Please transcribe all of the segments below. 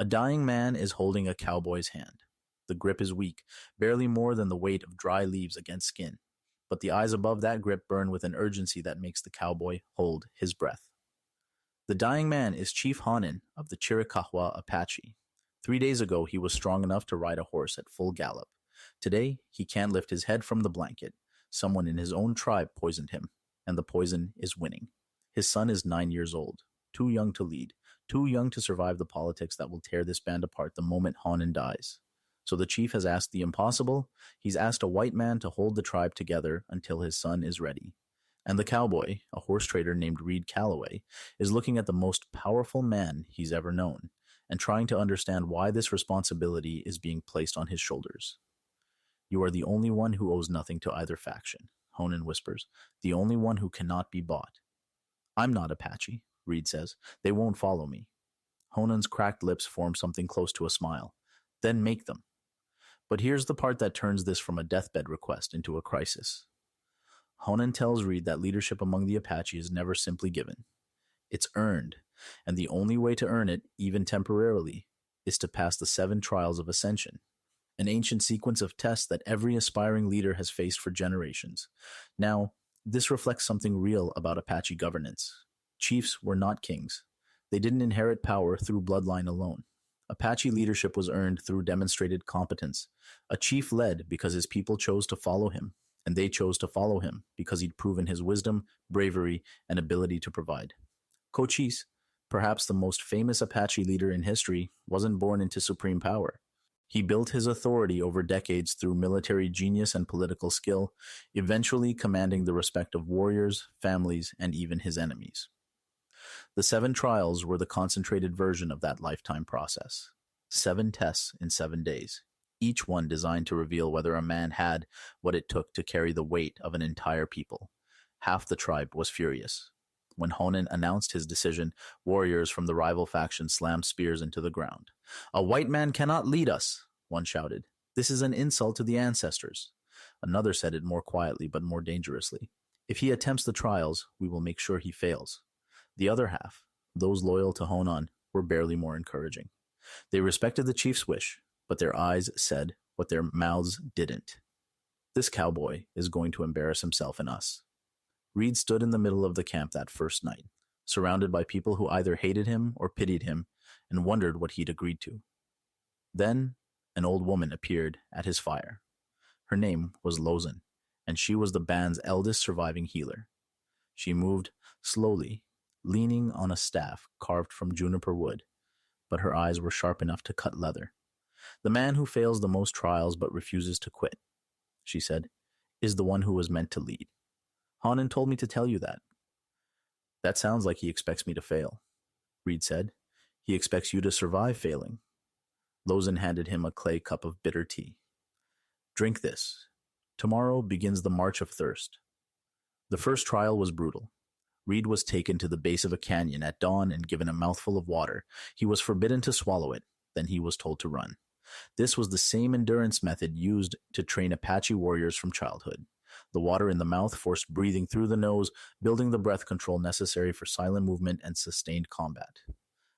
A dying man is holding a cowboy's hand. The grip is weak, barely more than the weight of dry leaves against skin, but the eyes above that grip burn with an urgency that makes the cowboy hold his breath. The dying man is Chief Honan of the Chiricahua Apache. 3 days ago, he was strong enough to ride a horse at full gallop. Today, he can't lift his head from the blanket. Someone in his own tribe poisoned him, and the poison is winning. His son is 9 years old, too young to lead, too young to survive the politics that will tear this band apart the moment Honan dies. So the chief has asked the impossible. He's asked a white man to hold the tribe together until his son is ready. And the cowboy, a horse trader named Reed Calloway, is looking at the most powerful man he's ever known and trying to understand why this responsibility is being placed on his shoulders. You are the only one who owes nothing to either faction, Honan whispers, the only one who cannot be bought. I'm not Apache, Reed says. They won't follow me. Honan's cracked lips form something close to a smile. Then make them. But here's the part that turns this from a deathbed request into a crisis. Honan tells Reed that leadership among the Apache is never simply given. It's earned, and the only way to earn it, even temporarily, is to pass the 7 trials of ascension, an ancient sequence of tests that every aspiring leader has faced for generations. Now, this reflects something real about Apache governance. Chiefs were not kings. They didn't inherit power through bloodline alone. Apache leadership was earned through demonstrated competence. A chief led because his people chose to follow him, and they chose to follow him because he'd proven his wisdom, bravery, and ability to provide. Cochise, perhaps the most famous Apache leader in history, wasn't born into supreme power. He built his authority over decades through military genius and political skill, eventually commanding the respect of warriors, families, and even his enemies. The 7 trials were the concentrated version of that lifetime process. 7 tests in 7 days, each one designed to reveal whether a man had what it took to carry the weight of an entire people. Half the tribe was furious. When Honan announced his decision, warriors from the rival faction slammed spears into the ground. "A white man cannot lead us," one shouted. "This is an insult to the ancestors." Another said it more quietly but more dangerously. "If he attempts the trials, we will make sure he fails." The other half, those loyal to Honan, were barely more encouraging. They respected the chief's wish, but their eyes said what their mouths didn't. This cowboy is going to embarrass himself and us. Reed stood in the middle of the camp that first night, surrounded by people who either hated him or pitied him and wondered what he'd agreed to. Then, an old woman appeared at his fire. Her name was Lozin, and she was the band's eldest surviving healer. She moved slowly, leaning on a staff carved from juniper wood, but her eyes were sharp enough to cut leather. "The man who fails the most trials but refuses to quit," she said, "is the one who was meant to lead. Honan told me to tell you that." "That sounds like he expects me to fail," Reed said. "He expects you to survive failing." Lozin handed him a clay cup of bitter tea. "Drink this. Tomorrow begins the March of Thirst." The first trial was brutal. Reed was taken to the base of a canyon at dawn and given a mouthful of water. He was forbidden to swallow it. Then he was told to run. This was the same endurance method used to train Apache warriors from childhood. The water in the mouth forced breathing through the nose, building the breath control necessary for silent movement and sustained combat.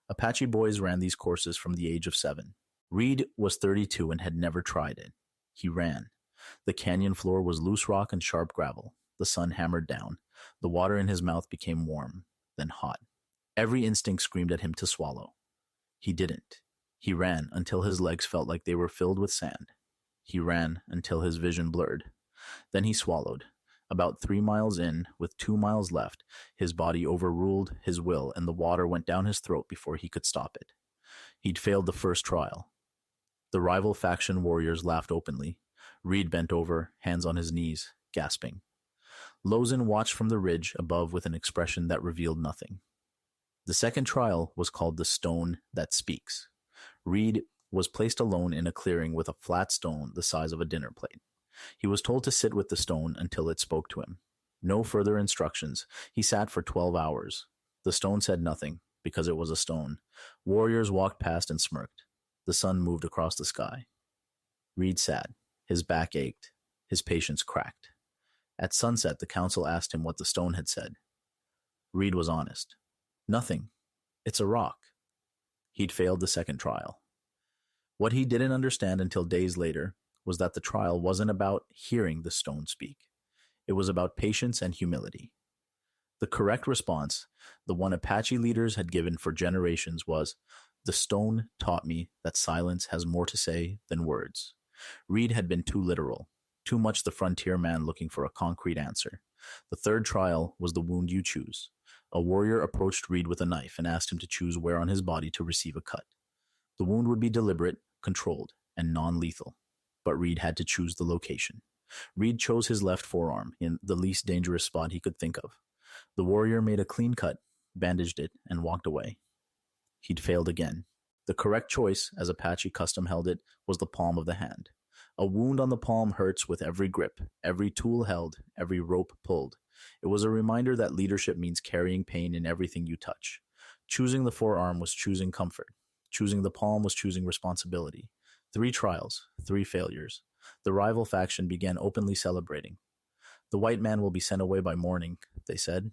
Apache boys ran these courses from the age of 7. Reed was 32 and had never tried it. He ran. The canyon floor was loose rock and sharp gravel. The sun hammered down. The water in his mouth became warm, then hot. Every instinct screamed at him to swallow. He didn't. He ran until his legs felt like they were filled with sand. He ran until his vision blurred. Then he swallowed. About 3 miles in, with 2 miles left, his body overruled his will and the water went down his throat before he could stop it. He'd failed the first trial. The rival faction warriors laughed openly. Reed bent over, hands on his knees, gasping. Lozin watched from the ridge above with an expression that revealed nothing. The second trial was called the Stone That Speaks. Reed was placed alone in a clearing with a flat stone the size of a dinner plate. He was told to sit with the stone until it spoke to him. No further instructions. He sat for 12 hours. The stone said nothing, because it was a stone. Warriors walked past and smirked. The sun moved across the sky. Reed sat. His back ached. His patience cracked. At sunset, the council asked him what the stone had said. Reed was honest. "Nothing. It's a rock." He'd failed the second trial. What he didn't understand until days later was that the trial wasn't about hearing the stone speak. It was about patience and humility. The correct response, the one Apache leaders had given for generations, was, "The stone taught me that silence has more to say than words." Reed had been too literal, too much the frontier man looking for a concrete answer. The third trial was the wound you choose. A warrior approached Reed with a knife and asked him to choose where on his body to receive a cut. The wound would be deliberate, controlled, and non-lethal, but Reed had to choose the location. Reed chose his left forearm, in the least dangerous spot he could think of. The warrior made a clean cut, bandaged it, and walked away. He'd failed again. The correct choice, as Apache custom held it, was the palm of the hand. A wound on the palm hurts with every grip, every tool held, every rope pulled. It was a reminder that leadership means carrying pain in everything you touch. Choosing the forearm was choosing comfort. Choosing the palm was choosing responsibility. 3 trials, 3 failures. The rival faction began openly celebrating. "The white man will be sent away by morning," they said.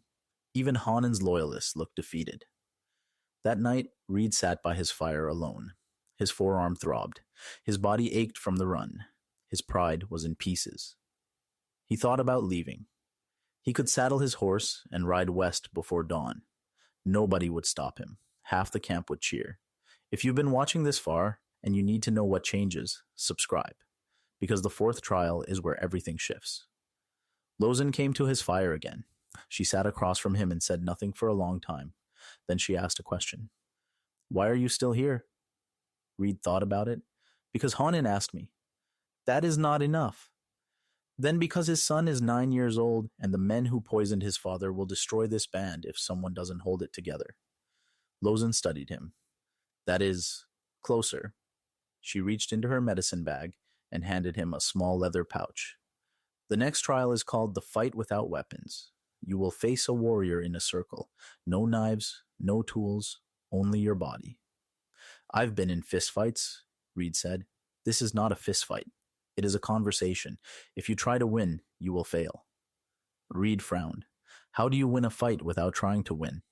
Even Hanan's loyalists looked defeated. That night, Reed sat by his fire alone. His forearm throbbed. His body ached from the run. His pride was in pieces. He thought about leaving. He could saddle his horse and ride west before dawn. Nobody would stop him. Half the camp would cheer. If you've been watching this far and you need to know what changes, subscribe, because the fourth trial is where everything shifts. Lozen came to his fire again. She sat across from him and said nothing for a long time. Then she asked a question. "Why are you still here?" Reed thought about it. "Because Hanan asked me." "That is not enough." "Then because his son is 9 years old, and the men who poisoned his father will destroy this band if someone doesn't hold it together." Lozen studied him. "That is closer." She reached into her medicine bag and handed him a small leather pouch. "The next trial is called the Fight Without Weapons. You will face a warrior in a circle. No knives, no tools, only your body." "I've been in fistfights," Reed said. "This is not a fistfight. It is a conversation. If you try to win, you will fail." Reed frowned. "How do you win a fight without trying to win?"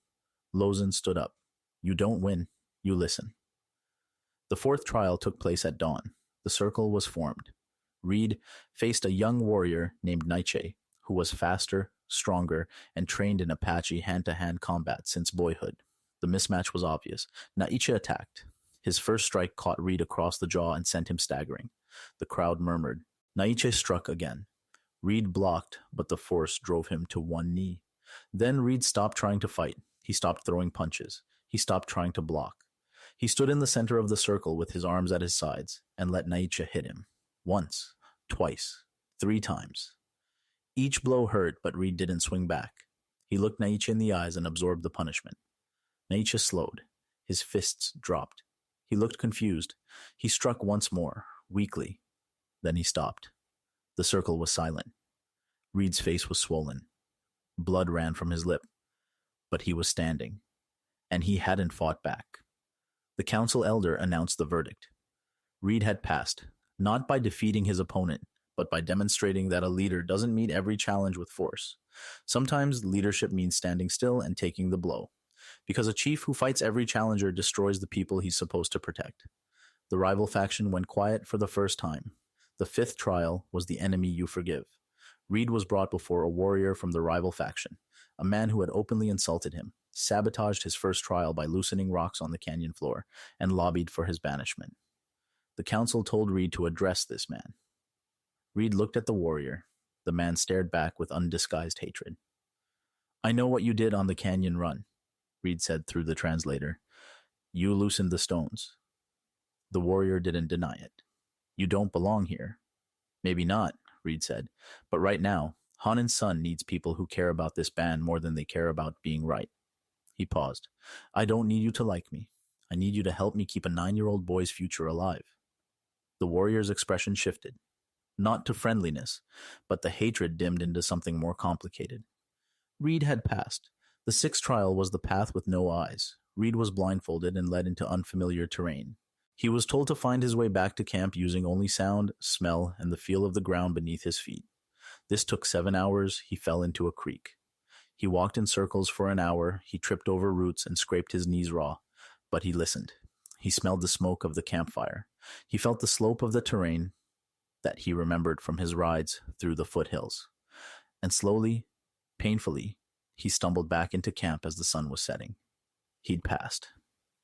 Lozen stood up. "You don't win, you listen." The fourth trial took place at dawn. The circle was formed. Reed faced a young warrior named Naiche, who was faster, stronger, and trained in Apache hand-to-hand combat since boyhood. The mismatch was obvious. Naiche attacked. His first strike caught Reed across the jaw and sent him staggering. The crowd murmured. Naiche struck again. Reed blocked, but the force drove him to one knee. Then Reed stopped trying to fight. He stopped throwing punches. He stopped trying to block. He stood in the center of the circle with his arms at his sides and let Naiche hit him. Once, twice, 3 times. Each blow hurt, but Reed didn't swing back. He looked Naiche in the eyes and absorbed the punishment. Naiche slowed. His fists dropped. He looked confused. He struck once more, weakly. Then he stopped. The circle was silent. Reed's face was swollen. Blood ran from his lip. But he was standing. And he hadn't fought back. The council elder announced the verdict. Reed had passed, not by defeating his opponent, but by demonstrating that a leader doesn't meet every challenge with force. Sometimes leadership means standing still and taking the blow, because a chief who fights every challenger destroys the people he's supposed to protect. The rival faction went quiet for the first time. The 5th trial was the enemy you forgive. Reed was brought before a warrior from the rival faction, a man who had openly insulted him, sabotaged his first trial by loosening rocks on the canyon floor, and lobbied for his banishment. The council told Reed to address this man. Reed looked at the warrior. The man stared back with undisguised hatred. "I know what you did on the canyon run," Reed said through the translator. "You loosened the stones." The warrior didn't deny it. "You don't belong here." "Maybe not," Reed said, "but right now, Hanan's son needs people who care about this band more than they care about being right." He paused. "I don't need you to like me. I need you to help me keep a 9-year-old boy's future alive." The warrior's expression shifted. Not to friendliness, but the hatred dimmed into something more complicated. Reed had passed. The 6th trial was the path with no eyes. Reed was blindfolded and led into unfamiliar terrain. He was told to find his way back to camp using only sound, smell, and the feel of the ground beneath his feet. This took 7 hours. He fell into a creek. He walked in circles for an hour. He tripped over roots and scraped his knees raw. But he listened. He smelled the smoke of the campfire. He felt the slope of the terrain that he remembered from his rides through the foothills. And slowly, painfully, he stumbled back into camp as the sun was setting. He'd passed.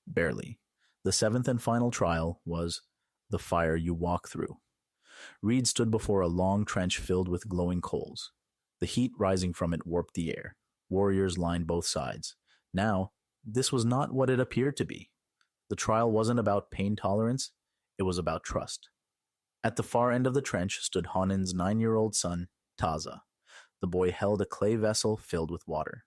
Barely. The seventh and final trial was the fire you walk through. Reed stood before a long trench filled with glowing coals. The heat rising from it warped the air. Warriors lined both sides. Now, this was not what it appeared to be. The trial wasn't about pain tolerance, it was about trust. At the far end of the trench stood Hanan's 9-year-old son, Taza. The boy held a clay vessel filled with water.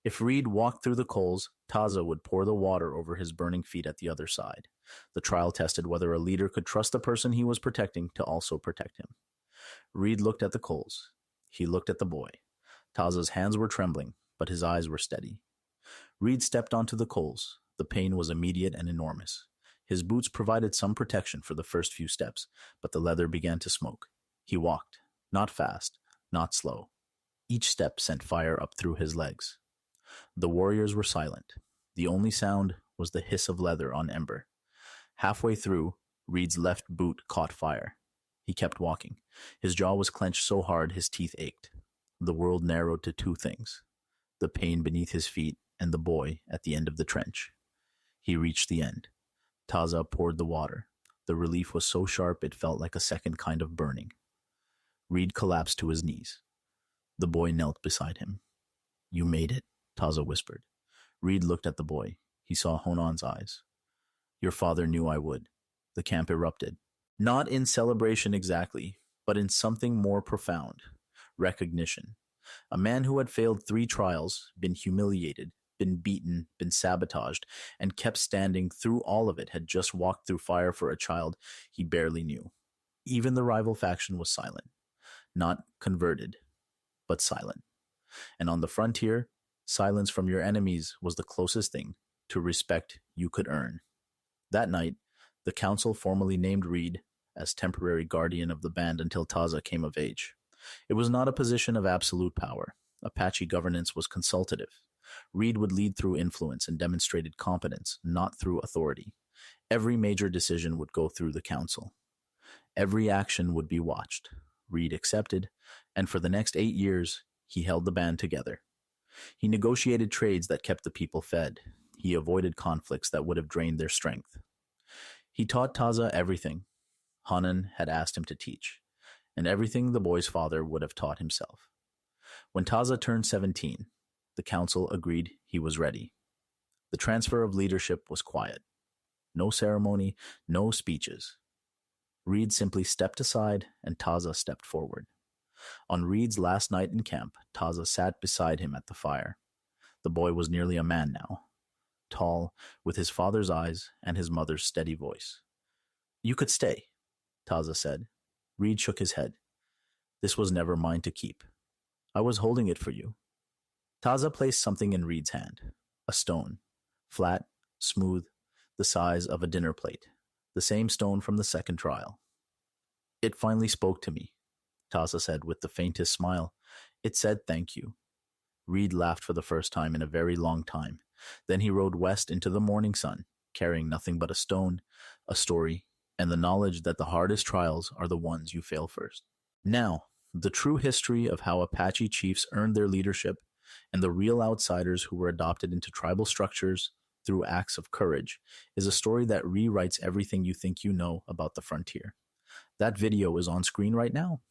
If Reed walked through the coals, Taza would pour the water over his burning feet at the other side. The trial tested whether a leader could trust the person he was protecting to also protect him. Reed looked at the coals. He looked at the boy. Taza's hands were trembling, but his eyes were steady. Reed stepped onto the coals. The pain was immediate and enormous. His boots provided some protection for the first few steps, but the leather began to smoke. He walked, not fast, not slow. Each step sent fire up through his legs. The warriors were silent. The only sound was the hiss of leather on ember. Halfway through, Reed's left boot caught fire. He kept walking. His jaw was clenched so hard his teeth ached. The world narrowed to two things: the pain beneath his feet and the boy at the end of the trench. He reached the end. Taza poured the water. The relief was so sharp it felt like a second kind of burning. Reed collapsed to his knees. The boy knelt beside him. "You made it," Taza whispered. Reed looked at the boy. He saw Honan's eyes. "Your father knew I would." The camp erupted. Not in celebration exactly, but in something more profound. Recognition. A man who had failed 3 trials, been humiliated, been beaten, been sabotaged, and kept standing through all of it had just walked through fire for a child he barely knew. Even the rival faction was silent. Not converted, but silent. And on the frontier, silence from your enemies was the closest thing to respect you could earn. That night, the council formally named Reed as temporary guardian of the band until Taza came of age. It was not a position of absolute power. Apache governance was consultative. Reed would lead through influence and demonstrated competence, not through authority. Every major decision would go through the council. Every action would be watched. Reed accepted, and for the next 8 years, he held the band together. He negotiated trades that kept the people fed. He avoided conflicts that would have drained their strength. He taught Taza everything Hanan had asked him to teach, and everything the boy's father would have taught himself. When Taza turned 17, the council agreed he was ready. The transfer of leadership was quiet. No ceremony, no speeches. Reed simply stepped aside and Taza stepped forward. On Reed's last night in camp, Taza sat beside him at the fire. The boy was nearly a man now, tall, with his father's eyes and his mother's steady voice. "You could stay," Taza said. Reed shook his head. "This was never mine to keep. I was holding it for you." Taza placed something in Reed's hand, a stone, flat, smooth, the size of a dinner plate, the same stone from the second trial. "It finally spoke to me," Taza said with the faintest smile. "It said thank you." Reed laughed for the first time in a very long time. Then he rode west into the morning sun, carrying nothing but a stone, a story, and the knowledge that the hardest trials are the ones you fail first. Now, the true history of how Apache chiefs earned their leadership and the real outsiders who were adopted into tribal structures through acts of courage is a story that rewrites everything you think you know about the frontier. That video is on screen right now.